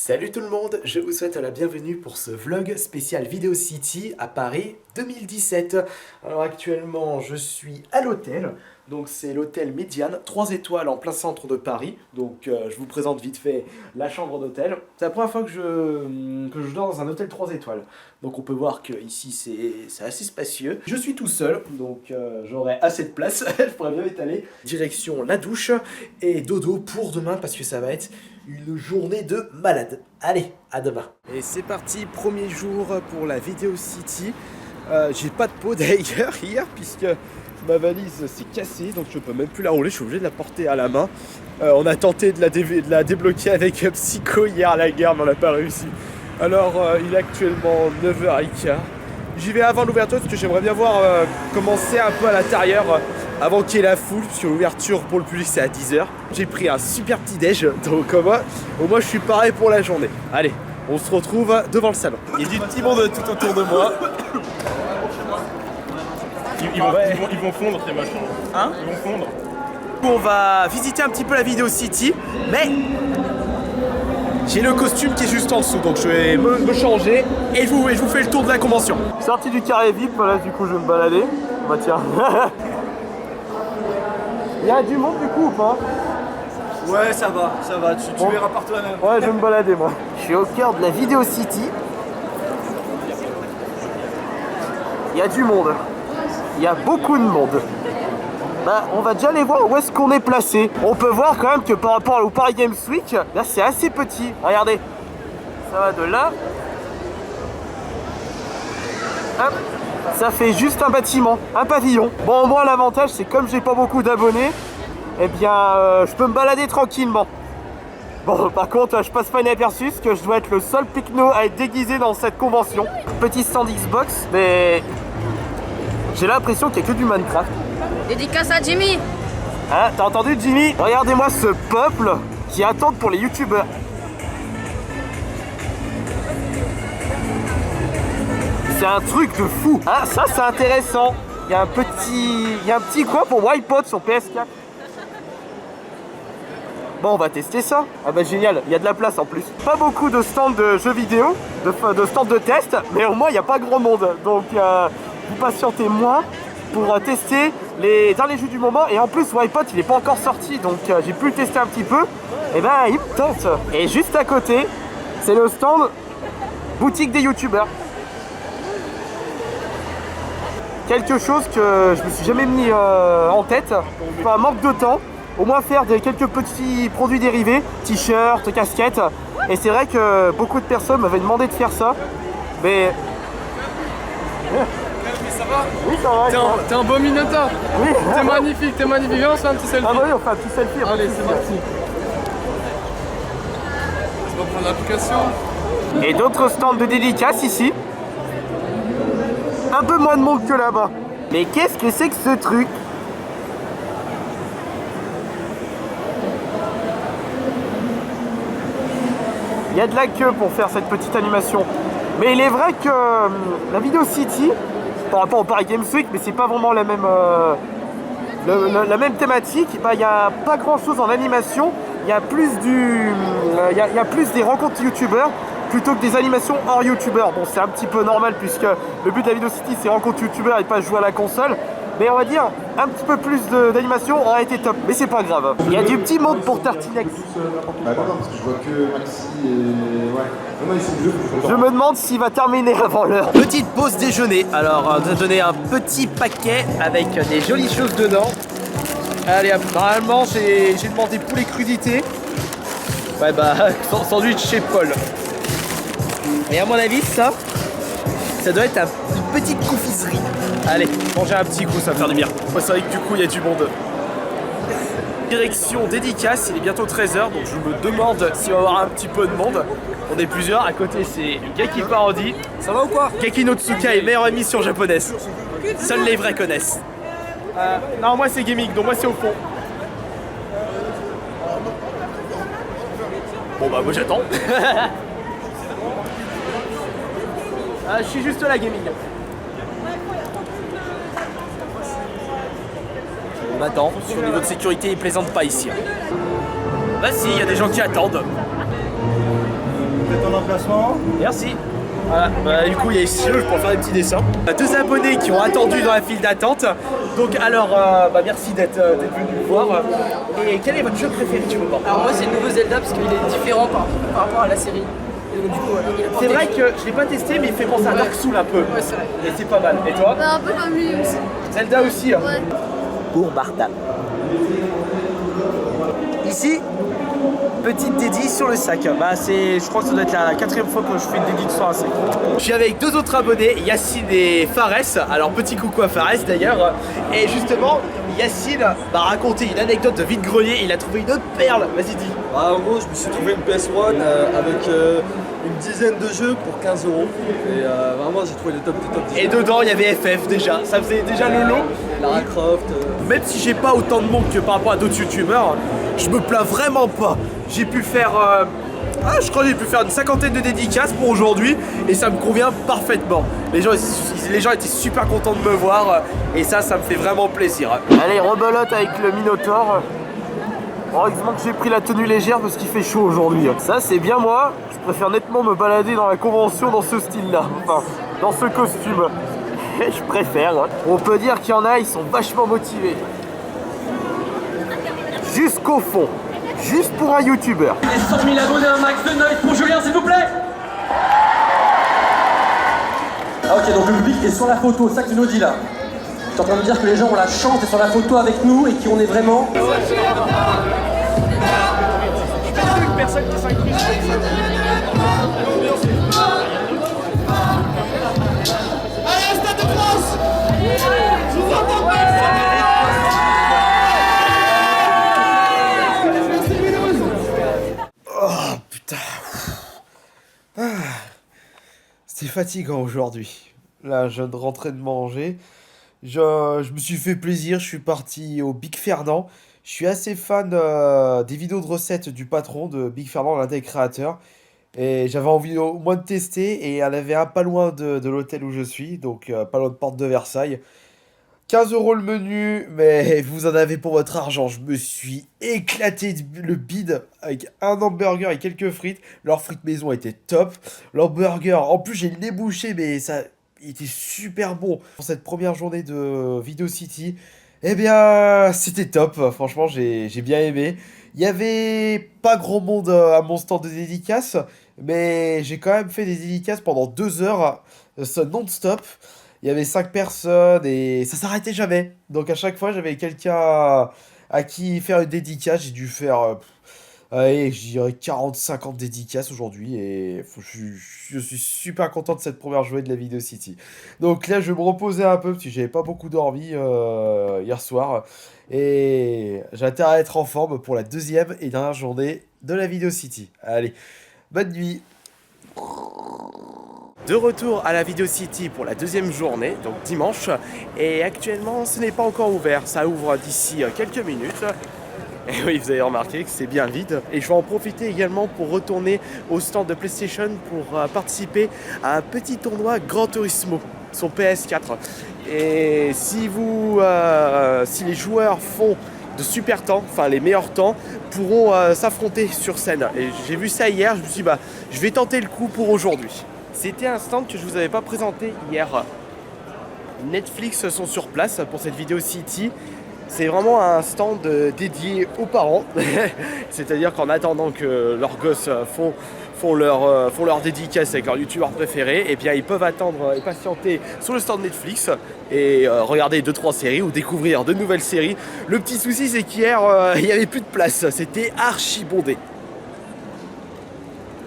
Salut tout le monde, je vous souhaite la bienvenue pour ce vlog spécial Video City à Paris 2017. Alors actuellement je suis à l'hôtel, donc c'est l'hôtel Médiane, 3 étoiles en plein centre de Paris. Donc je vous présente vite fait la chambre d'hôtel. C'est la première fois que je dors dans un hôtel 3 étoiles. Donc on peut voir que ici c'est assez spacieux. Je suis tout seul, donc j'aurai assez de place, je pourrais bien m'étaler. Direction la douche et dodo pour demain parce que ça va être une journée de malade. Allez, à demain. Et c'est parti, premier jour pour la Video City. J'ai pas de peau d'ailleurs hier puisque ma valise s'est cassée, donc je peux même plus la rouler, je suis obligé de la porter à la main. On a tenté de la débloquer avec Psycho hier à la gare, mais on n'a pas réussi. Alors il est actuellement 9h15. J'y vais avant l'ouverture parce que j'aimerais bien voir commencer un peu à l'intérieur avant qu'il y ait la foule, puisque l'ouverture pour le public c'est à 10h. J'ai pris un super petit déj, donc au moins je suis paré pour la journée. Allez, on se retrouve devant le salon. Il y a du petit monde tout autour de moi. Ils vont fondre ces machins. Hein? Ils vont fondre. On va visiter un petit peu la Video City, mais j'ai le costume qui est juste en dessous, donc je vais me changer et je vous fais le tour de la convention. Sorti du carré VIP, là du coup je vais me balader. Bah tiens. Il y a du monde du coup ou pas? Ouais, ça va. Tu verras par toi-même. Ouais, je vais me balader moi. Je suis au cœur de la Video City. Il y a du monde. Il y a beaucoup de monde. Bah, on va déjà aller voir où est-ce qu'on est placé. On peut voir quand même que par rapport au Paris Games Week, là c'est assez petit. Regardez, ça va de là. Hop, ça fait juste un bâtiment, un pavillon. Bon, au moins l'avantage c'est comme j'ai pas beaucoup d'abonnés, eh bien je peux me balader tranquillement. Bon, par contre, je passe pas inaperçu parce que je dois être le seul picno à être déguisé dans cette convention. Petit stand Xbox, mais j'ai l'impression qu'il y a que du Minecraft. Dédicace à Jimmy. Ah, t'as entendu Jimmy? Regardez-moi ce peuple qui attend pour les youtubeurs. C'est un truc de fou. Ah, ça c'est intéressant. Il y a un petit coin pour Wipeout sur PS4. Bon, on va tester ça. Ah bah génial, il y a de la place en plus. Pas beaucoup de stands de jeux vidéo, de stands de test, mais au moins il n'y a pas grand monde. Donc vous patientez moins pour tester les derniers jeux du moment. Et en plus Wipeout il n'est pas encore sorti, donc j'ai pu le tester un petit peu. Et ben il me tente. Et juste à côté, c'est le stand boutique des youtubeurs. Quelque chose que je me suis jamais mis en tête, un manque de temps. Au moins faire quelques petits produits dérivés, t-shirts, casquettes. Et c'est vrai que beaucoup de personnes m'avaient demandé de faire ça. Mais... Ça va? Oui, ça va. T'es un beau minotaure. Oui. T'es magnifique. Viens, on se fait un petit selfie. Ah bah oui, on fait un petit selfie. Allez, c'est parti. On va prendre l'application. Et d'autres stands de dédicaces ici. Un peu moins de monde que là-bas. Mais qu'est-ce que c'est que ce truc? Il y a de la queue pour faire cette petite animation. Mais il est vrai que la Video City, par rapport au Paris Games Week, mais c'est pas vraiment la même, la même thématique, bah, il n'y a pas grand chose en animation. Il y a plus il y a plus des rencontres youtubeurs plutôt que des animations hors youtubeurs. Bon, c'est un petit peu normal puisque le but de la Video City c'est rencontre youtubeurs et pas jouer à la console. Mais on va dire, un petit peu plus d'animation aurait été top, mais c'est pas grave. Il y a du petit monde pour Tartinex. Bah non, parce que je vois que Maxi et... Ouais. Non, ils sont vieux. Je me demande s'il va terminer avant l'heure. Petite pause déjeuner. Alors, on a donné un petit paquet avec des jolies choses dedans. Allez, normalement, j'ai demandé poulet crudité. Ouais, bah, sandwich chez Paul. Et à mon avis, ça doit être une petite confiserie. Allez, manger un petit coup, ça va faire du bien. C'est vrai que du coup, il y a du monde. Direction dédicace, il est bientôt 13h, donc je me demande s'il va y avoir un petit peu de monde. On est plusieurs, à côté c'est Gaki Parodie. Ça va ou quoi? Gaki no Tsukai, meilleure émission japonaise. Seuls les vrais connaissent. Non, moi c'est gaming, donc moi c'est au fond. Bon bah moi j'attends. Je suis juste là gaming. On attend, sur le niveau de sécurité il plaisante pas ici. Bah si, il y a des gens qui attendent. déplacement. Merci. Voilà, bah, du coup il y a ici pour faire des petits dessins. Deux abonnés qui ont attendu dans la file d'attente. Donc alors, bah, merci d'être venu me voir. Et quel est votre jeu préféré du moment? Alors moi c'est le nouveau Zelda parce qu'il est différent par rapport à la série. Et donc du coup il apporte C'est des vrai choses. que je l'ai pas testé mais il fait penser à Dark Souls un peu. Ouais c'est vrai. Et c'est pas mal. Et toi? Bah, un peu comme lui aussi. Zelda aussi hein. Ouais. Pour Bartha. Ici, petite dédie sur le sac. Bah, je crois que ça doit être la 4e fois que je fais une dédie sur un sac. Je suis avec deux autres abonnés, Yacine et Fares. Alors petit coucou à Fares d'ailleurs. Et justement, Yacine m'a raconté une anecdote de vide-grenier. Il a trouvé une autre perle. Vas-y dis. Bah, en gros, je me suis trouvé une PS1 avec une dizaine de jeux pour 15 €. Et vraiment, j'ai trouvé le top du top des Et jeux. dedans il y avait FF déjà. Ça faisait déjà le lot. Lara Croft. Même si j'ai pas autant de monde que par rapport à d'autres youtubeurs, je me plains vraiment pas. J'ai pu faire, je crois que j'ai pu faire une 50aine de dédicaces pour aujourd'hui et ça me convient parfaitement. Les gens étaient super contents de me voir et ça me fait vraiment plaisir. Allez, rebelote avec le Minotaur. Heureusement que j'ai pris la tenue légère parce qu'il fait chaud aujourd'hui. Ça c'est bien moi, je préfère nettement me balader dans la convention dans ce style-là. Enfin, dans ce costume. Je préfère. Hein. On peut dire qu'il y en a, ils sont vachement motivés. Jusqu'au fond. Juste pour un youtubeur. Les 100 000 abonnés, un max de 9 pour Julien, s'il vous plaît. Ah, ok, donc le public est sur la photo, c'est ça que tu nous dis là. Je suis en train de dire que les gens ont la chance d'être sur la photo avec nous et qu'on est vraiment... Putain. C'était fatigant aujourd'hui. Là, je viens de rentrer de manger. Je me suis fait plaisir, je suis parti au Big Fernand. Je suis assez fan des vidéos de recettes du patron de Big Fernand, l'un des créateurs. Et j'avais envie au moins de tester. Et il y en avait un pas loin de l'hôtel où je suis, donc pas loin de Porte de Versailles. 15 € le menu, mais vous en avez pour votre argent. Je me suis éclaté le bide avec un hamburger et quelques frites. Leurs frites maison étaient top. Leur burger, en plus j'ai le nez bouché, mais ça il était super bon. Pour cette première journée de Video City, eh bien c'était top. Franchement, j'ai bien aimé. Il y avait pas grand monde à mon stand de dédicaces, mais j'ai quand même fait des dédicaces pendant 2 heures, non-stop. Il y avait 5 personnes et ça s'arrêtait jamais. Donc à chaque fois, j'avais quelqu'un à qui faire une dédicace. J'ai dû faire, allez, je dirais 40-50 dédicaces aujourd'hui. Et je suis super content de cette première journée de la Video City. Donc là, je vais me reposer un peu parce que j'avais pas beaucoup dormi hier soir. Et j'ai intérêt à être en forme pour la deuxième et dernière journée de la Video City. Allez, bonne nuit. De retour à la Video City pour la deuxième journée, donc dimanche. Et actuellement, ce n'est pas encore ouvert. Ça ouvre d'ici quelques minutes. Et oui, vous avez remarqué que c'est bien vide. Et je vais en profiter également pour retourner au stand de PlayStation pour participer à un petit tournoi Gran Turismo sur PS4. Et si les joueurs font de super temps, enfin les meilleurs temps, pourront s'affronter sur scène. Et j'ai vu ça hier, je me suis dit, bah, je vais tenter le coup pour aujourd'hui. C'était un stand que je vous avais pas présenté hier. Netflix sont sur place pour cette Video City. C'est vraiment un stand dédié aux parents. C'est-à-dire qu'en attendant que leurs gosses font leur dédicace avec leur youtubeur préféré, et bien ils peuvent attendre et patienter sur le stand Netflix et regarder 2-3 séries ou découvrir de nouvelles séries. Le petit souci, c'est qu'hier il n'y avait plus de place, c'était archi bondé.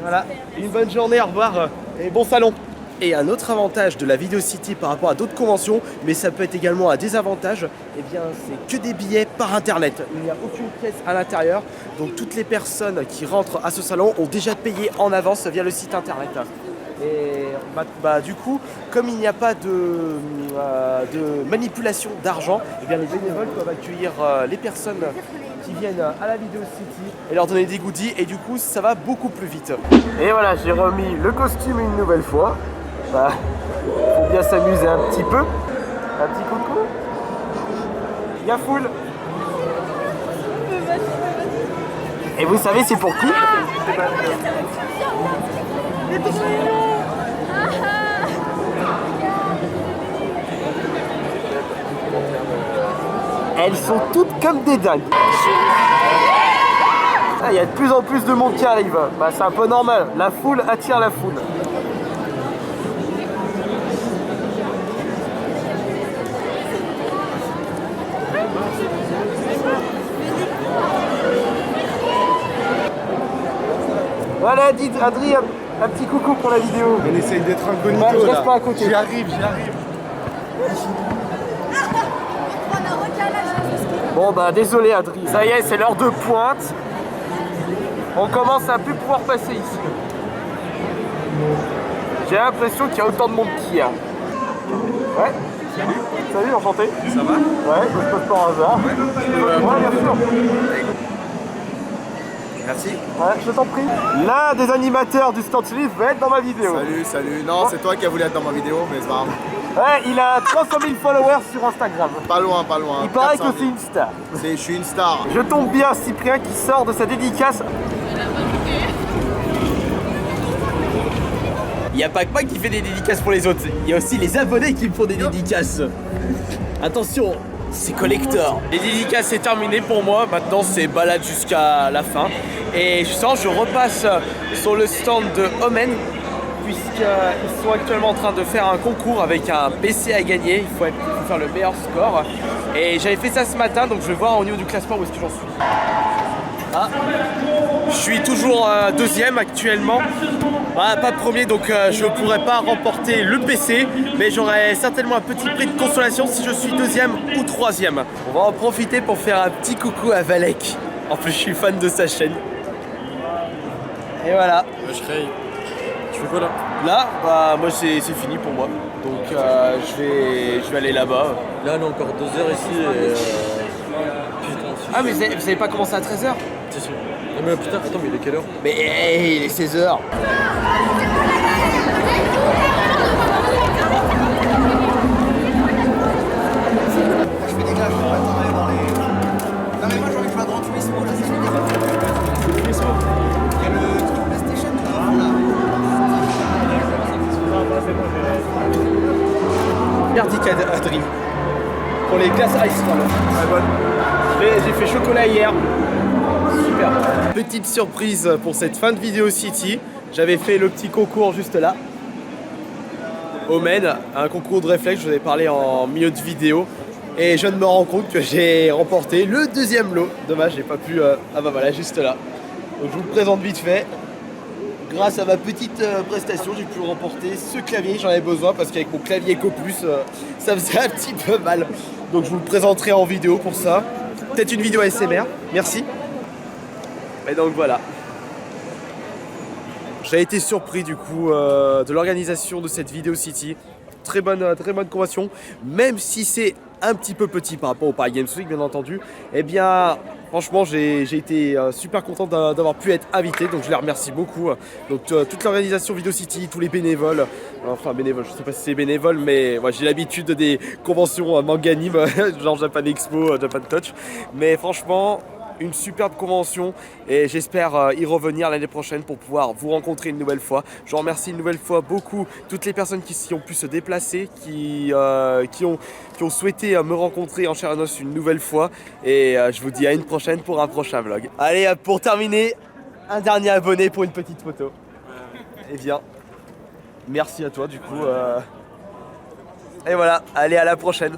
Voilà, une bonne journée, au revoir et bon salon. Et un autre avantage de la Video City par rapport à d'autres conventions, mais ça peut être également un désavantage, eh bien c'est que des billets par internet. Il n'y a aucune pièce à l'intérieur, donc toutes les personnes qui rentrent à ce salon ont déjà payé en avance via le site internet. Et du coup, comme il n'y a pas de manipulation d'argent, eh bien les bénévoles peuvent accueillir les personnes qui viennent à la Video City et leur donner des goodies, et du coup ça va beaucoup plus vite. Et voilà, j'ai remis le costume une nouvelle fois. Bah, faut bien s'amuser un petit peu. Un petit coucou. Yafoul. Et vous savez c'est pour qui? Elles sont toutes comme des dingues. Il y a de plus en plus de monde qui arrive. Bah, c'est un peu normal. La foule attire la foule. Voilà, dites Adrien, un petit coucou pour la vidéo. On essaye d'être incognito Bah, je là. reste pas à côté. J'y arrive. Bon bah désolé Adrien. Ça y est, c'est l'heure de pointe. On commence à plus pouvoir passer ici. J'ai l'impression qu'il y a autant de monde qu'il y a. Ouais. Salut, enchanté. Ça va? Ouais, je passe par hasard. Ouais, bien sûr. Merci. Ouais, je t'en prie. L'un des animateurs du stand Live va être dans ma vidéo. Salut. Non, c'est toi qui as voulu être dans ma vidéo, mais c'est pas grave. Ouais, il a 300 000 followers sur Instagram. Pas loin. Il paraît que 400 000. c'est une star. Je suis une star. Je tombe bien, Cyprien qui sort de sa dédicace. Il n'y a pas que moi qui fait des dédicaces pour les autres, il y a aussi les abonnés qui me font des dédicaces. Attention, c'est collector. Les dédicaces c'est terminé pour moi, maintenant c'est balade jusqu'à la fin. Et justement je repasse sur le stand de Omen, puisqu'ils sont actuellement en train de faire un concours avec un PC à gagner. Il faut faire le meilleur score. Et j'avais fait ça ce matin, donc je vais voir au niveau du classement où est-ce que j'en suis. Ah, je suis toujours deuxième actuellement. Ah, pas premier, donc je ne pourrais pas remporter le PC, mais j'aurai certainement un petit prix de consolation si je suis deuxième ou troisième. On va en profiter pour faire un petit coucou à Valek. En plus, je suis fan de sa chaîne. Et voilà. Tu fais quoi là? Là, bah moi c'est fini pour moi. Donc je vais aller là-bas. Là, on a encore 2 heures ici et. Putain, Ah mais vous avez pas commencé à 13h? si. Non, mais putain, attends, mais il est quelle heure? Mais hey, il est 16h. Je fais des clashs, on va aller dans les... Non mais moi j'ai envie de jouer à Gran Turismo là, ça fait des... Il y a le truc PlayStation tout devant là. Merdique Adrien. Pour les glaces Ice Roll. Très bonne. J'ai fait chocolat hier. Super. Petite surprise pour cette fin de vidéo City. J'avais fait le petit concours juste là. Omen, un concours de réflexe, je vous avais parlé en milieu de vidéo. Et je viens de me rendre compte que j'ai remporté le deuxième lot. Dommage, j'ai pas pu... Ah bah voilà, juste là. Donc je vous le présente vite fait. Grâce à ma petite prestation, j'ai pu remporter ce clavier. J'en avais besoin parce qu'avec mon clavier Eco Plus, ça faisait un petit peu mal. Donc je vous le présenterai en vidéo pour ça. Peut-être une vidéo ASMR. Merci. Et donc voilà. J'ai été surpris du coup de l'organisation de cette vidéo City. Très bonne convention. Même si c'est un petit peu petit par rapport au Paris Games Week bien entendu. Eh bien franchement j'ai été super content d'avoir pu être invité. Donc je les remercie beaucoup. Donc toute l'organisation Vidéo City, tous les bénévoles. Enfin bénévoles, je sais pas si c'est bénévole. Mais ouais, j'ai l'habitude des conventions manga anime. Genre Japan Expo, Japan Touch. Mais franchement... une superbe convention et j'espère y revenir l'année prochaine pour pouvoir vous rencontrer une nouvelle fois. Je remercie une nouvelle fois beaucoup toutes les personnes qui ont pu se déplacer, qui ont souhaité me rencontrer en chair et en os une nouvelle fois et je vous dis à une prochaine pour un prochain vlog. Allez, pour terminer, un dernier abonné pour une petite photo. Et bien, merci à toi du coup. Et voilà, allez à la prochaine.